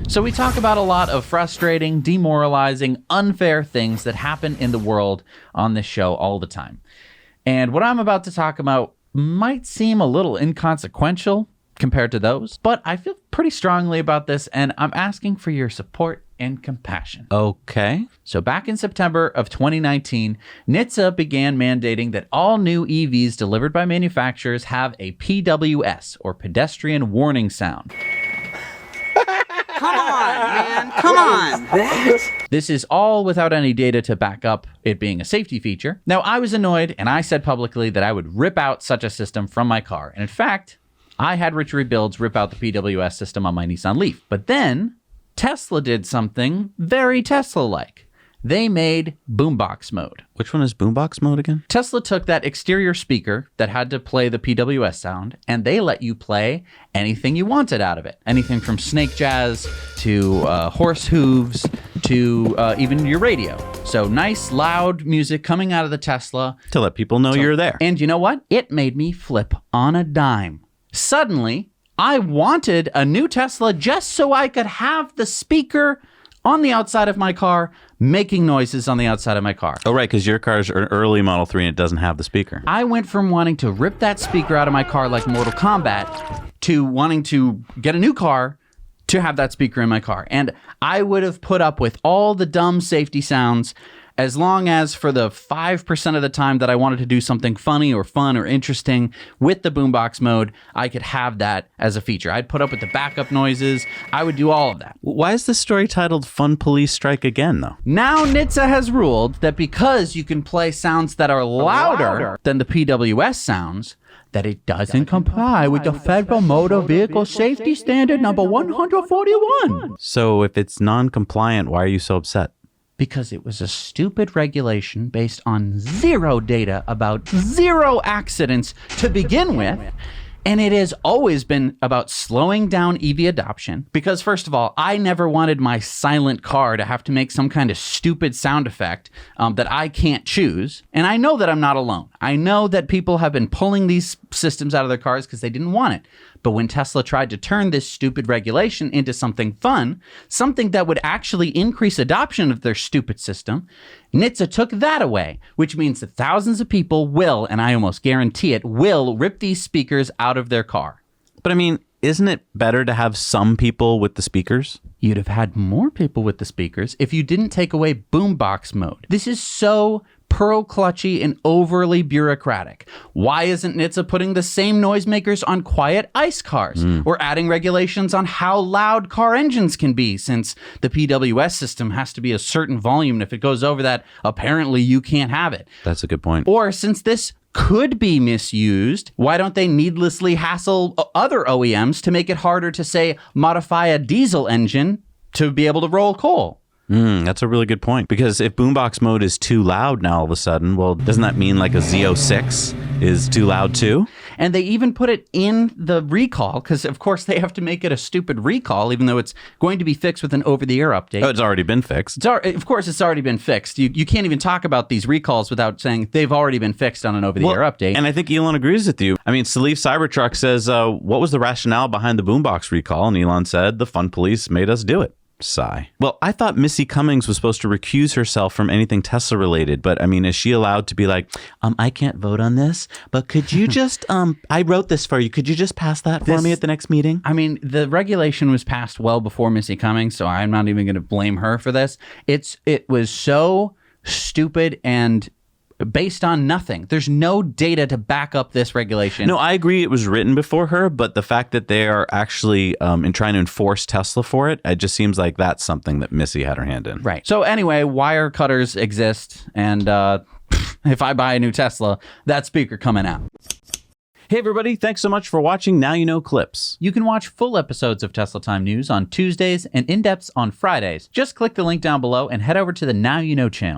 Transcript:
So we talk about a lot of frustrating, demoralizing, unfair things that happen in the world on this show all the time. And what I'm about to talk about might seem a little inconsequential compared to those, but I feel pretty strongly about this, and I'm asking for your support and compassion. Okay. So back in September of 2019, NHTSA began mandating that all new EVs delivered by manufacturers have a PWS, or pedestrian warning sound. Come on, man. Come on. This is all without any data to back up it being a safety feature. Now, I was annoyed, and I said publicly that I would rip out such a system from my car. And in fact, I had Rich Rebuilds rip out the PWS system on my Nissan Leaf. But then Tesla did something very Tesla-like. They made boombox mode. Which one is boombox mode again? Tesla took that exterior speaker that had to play the PWS sound, and they let you play anything you wanted out of it. Anything from snake jazz to horse hooves to even your radio. So nice, loud music coming out of the Tesla. To let people know you're there. And you know what? It made me flip on a dime. Suddenly, I wanted a new Tesla just so I could have the speaker on the outside of my car making noises on the outside of my car. Oh, right, because your car's an early Model 3 and it doesn't have the speaker. I went from wanting to rip that speaker out of my car like Mortal Kombat to wanting to get a new car to have that speaker in my car. And I would have put up with all the dumb safety sounds as long as for the 5% of the time that I wanted to do something funny or fun or interesting with the boombox mode, I could have that as a feature. I'd put up with the backup noises. I would do all of that. Why is this story titled Fun Police Strike Again, though? Now NHTSA has ruled that because you can play sounds that are louder than the PWS sounds, that it doesn't comply with the Federal Motor Vehicle Safety Standard number 141. So if it's non-compliant, why are you so upset? Because it was a stupid regulation based on zero data about zero accidents to begin with. And it has always been about slowing down EV adoption. Because first of all, I never wanted my silent car to have to make some kind of stupid sound effect that I can't choose. And I know that I'm not alone. I know that people have been pulling these systems out of their cars because they didn't want it. But when Tesla tried to turn this stupid regulation into something fun, something that would actually increase adoption of their stupid system, NHTSA took that away, which means that thousands of people will, and I almost guarantee it, will rip these speakers out of their car. But I mean, isn't it better to have some people with the speakers? You'd have had more people with the speakers if you didn't take away boombox mode. This is so pearl clutchy and overly bureaucratic. Why isn't NHTSA putting the same noisemakers on quiet ICE cars? Or adding regulations on how loud car engines can be, since the PWS system has to be a certain volume, and if it goes over that, apparently you can't have it. That's a good point. Or since this could be misused, why don't they needlessly hassle other OEMs to make it harder to, say, modify a diesel engine to be able to roll coal? That's a really good point. Because if boombox mode is too loud now all of a sudden, well, doesn't that mean like a Z06 is too loud too? And they even put it in the recall, because of course they have to make it a stupid recall, even though it's going to be fixed with an over-the-air update. Oh, it's already been fixed. Of course, it's already been fixed. You can't even talk about these recalls without saying they've already been fixed on an over-the-air update. And I think Elon agrees with you. I mean, Salif Cybertruck says, what was the rationale behind the boombox recall? And Elon said, the fun police made us do it. Sigh. Well, I thought Missy Cummings was supposed to recuse herself from anything Tesla related, but I mean, is she allowed to be like, I can't vote on this, but could you just, I wrote this for you. Could you just pass that for me at the next meeting? I mean, the regulation was passed well before Missy Cummings, so I'm not even going to blame her for this. It was so stupid and based on nothing. There's no data to back up this regulation. No, I agree it was written before her, but the fact that they are actually in trying to enforce Tesla for it, it just seems like that's something that Missy had her hand in. Right. So anyway, wire cutters exist, and if I buy a new Tesla, that speaker coming out. Hey everybody, thanks so much for watching Now You Know Clips. You can watch full episodes of Tesla Time News on Tuesdays and in-depths on Fridays. Just click the link down below and head over to the Now You Know channel.